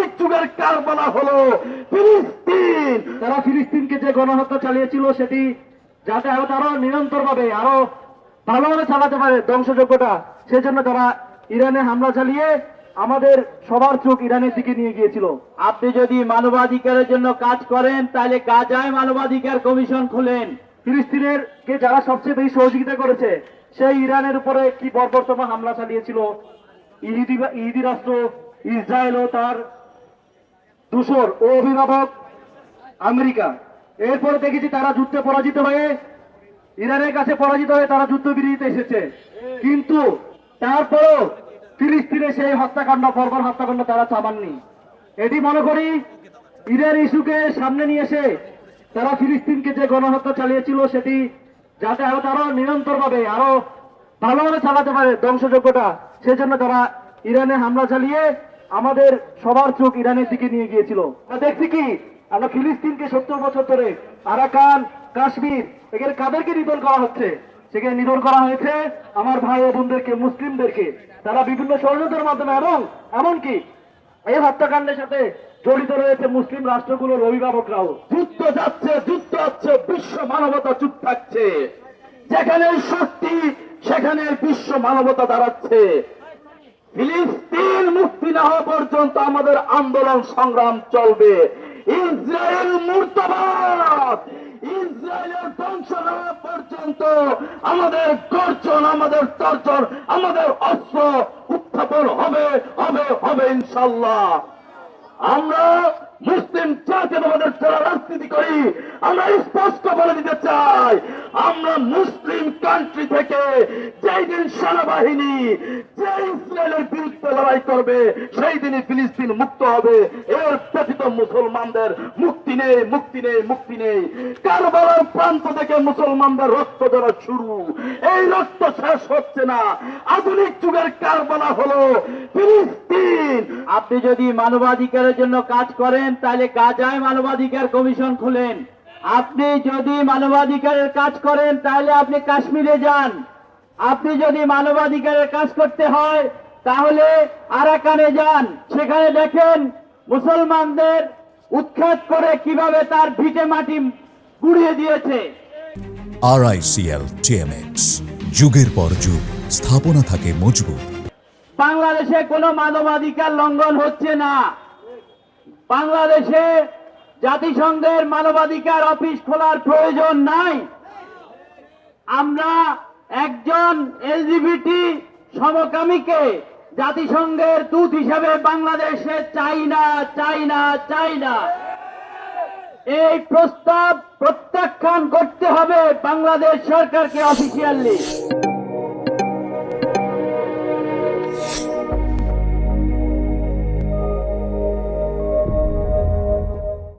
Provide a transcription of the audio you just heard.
আধুনিক যুগের কারবালা হলো ফিলিস্তিন। তারা ফিলিস্তিনকে যে গণহত্যা চালিয়েছিল সেটি যাতে আরো নিরন্তরভাবে আরো ভালোভাবে চালাতে পারে ধ্বংসযজ্ঞটা, সেজন্য তারা ইরানে হামলা চালিয়ে আমাদের সবার চোখ ইরানের দিকে নিয়ে গিয়েছিল। আপনি যদি মানবাধিকারের জন্য কাজ করেন তাহলে গাজায় মানবাধিকার কমিশন খুলেন। ফিলিস্তিনের কে যারা সবচেয়ে বেশি সহযোগিতা করেছে সেই ইরানের উপরে কি বর্বরতম হামলা চালিয়েছিল ইহুদি রাষ্ট্র ইসরায়েল ও তার দূষর ও অভিভাবক আমেরিকা। এরপরে দেখেছি তারা যুদ্ধে পরাজিত হয়ে ইরানের কাছে পরাজিত হয়ে তারা যুদ্ধবিরতিতে এসেছে, কিন্তু তারপরও ফিলিস্তিনে সেই হত্যাকাণ্ড বর্বর হত্যাকাণ্ড তারা থামাননি। এটি মনে করি ইরান ইস্যুকে সামনে নিয়ে এসে তারা ফিলিস্তিনকে যে গণহত্যা চালিয়েছিল সেটি যাতে আরো নিরন্তরভাবে আরো ভালোভাবে চালাতে পারে ধ্বংসযজ্ঞটা, সেজন্য তারা ইরানে হামলা চালিয়ে আমাদের সবার চোখ ইরানের দিকে নিয়ে গিয়েছিল। দেখছি কি আমরা ফিলিস্তিনকে 70 বছর ধরে আরাকান কাশ্মীর এখানে কাদেরকে নিধন করা হচ্ছে, সেখানে নিধন করা হয়েছে আমার ভাই ও বোনদেরকে, মুসলিমদেরকে। তারা বিভিন্ন ষড়যন্ত্রের মাধ্যমে এবং এমনকি এই হত্যাকাণ্ডের সাথে জড়িত রয়েছে মুসলিম রাষ্ট্রগুলোর অভিভাবকরাও। যুদ্ধ যাচ্ছে, যুদ্ধ হচ্ছে, বিশ্ব মানবতা চুপ থাকছে। যেখানে শক্তি সেখানে বিশ্ব মানবতা দাঁড়াচ্ছে। ফিলিস্তিন মুক্তি না হওয়া পর্যন্ত আমাদের আন্দোলন সংগ্রাম চলবে। ইসরায়েল মুর্দাবাদ, ইসরায়েলের ধ্বংস না হওয়া পর্যন্ত আমাদের গর্জন, আমাদের তর্জন, আমাদের অস্ত্র উত্থাপন হবে হবে হবে ইনশাল্লাহ। আমরা মুসলিম জাতীয়তাবাদের যারা রাজনীতি করি আমরা স্পষ্ট বলে দিতে চাই, আমরা মুসলিম কান্ট্রি থেকে যেই দিন সেনাবাহিনী যে ইসরায়েলের বিরুদ্ধে লড়াই করবে সেই দিনই ফিলিস্তিন মুক্ত হবে। এর ব্যতীত মুসলমানদের মুক্তি নেই, মুক্তি নেই, মুক্তি নেই। কারবালার প্রান্ত থেকে মুসলমানদের রক্ত ধরা শুরু, এই রক্ত শেষ হচ্ছে না। আধুনিক যুগের কারবালা হলো ফিলিস্তিন। আপনি যদি মানবাধিকারের জন্য কাজ করেন তাহলে গাজায় মানবাধিকার কমিশন খুলেন। আপনি যদি মানবাধিকারের কাজ করেন তাহলে আপনি কাশ্মীরে যান। আপনি যদি মানবাধিকারের কাজ করতে হয় তাহলে আরাকানে যান, সেখানে দেখেন মুসলমানদের উৎখাত করে কিভাবে তার ভিটে মাটি গুড়িয়ে দিয়েছে। RICL TMX, যুগের পর যুগ স্থাপনা থাকে মজবুত। বাংলাদেশে কোনো মানবাধিকার লঙ্ঘন হচ্ছে না। বাংলাদেশে জাতিসংঘের মানবাধিকার অফিস খোলার প্রয়োজন নাই। আমরা একজন LGBT সমকামীকে জাতিসংঘের দূত হিসেবে বাংলাদেশে চাই না, চাই না, চাই না। এই প্রস্তাব প্রত্যাখ্যান করতে হবে বাংলাদেশ সরকারকে অফিসিয়ালি।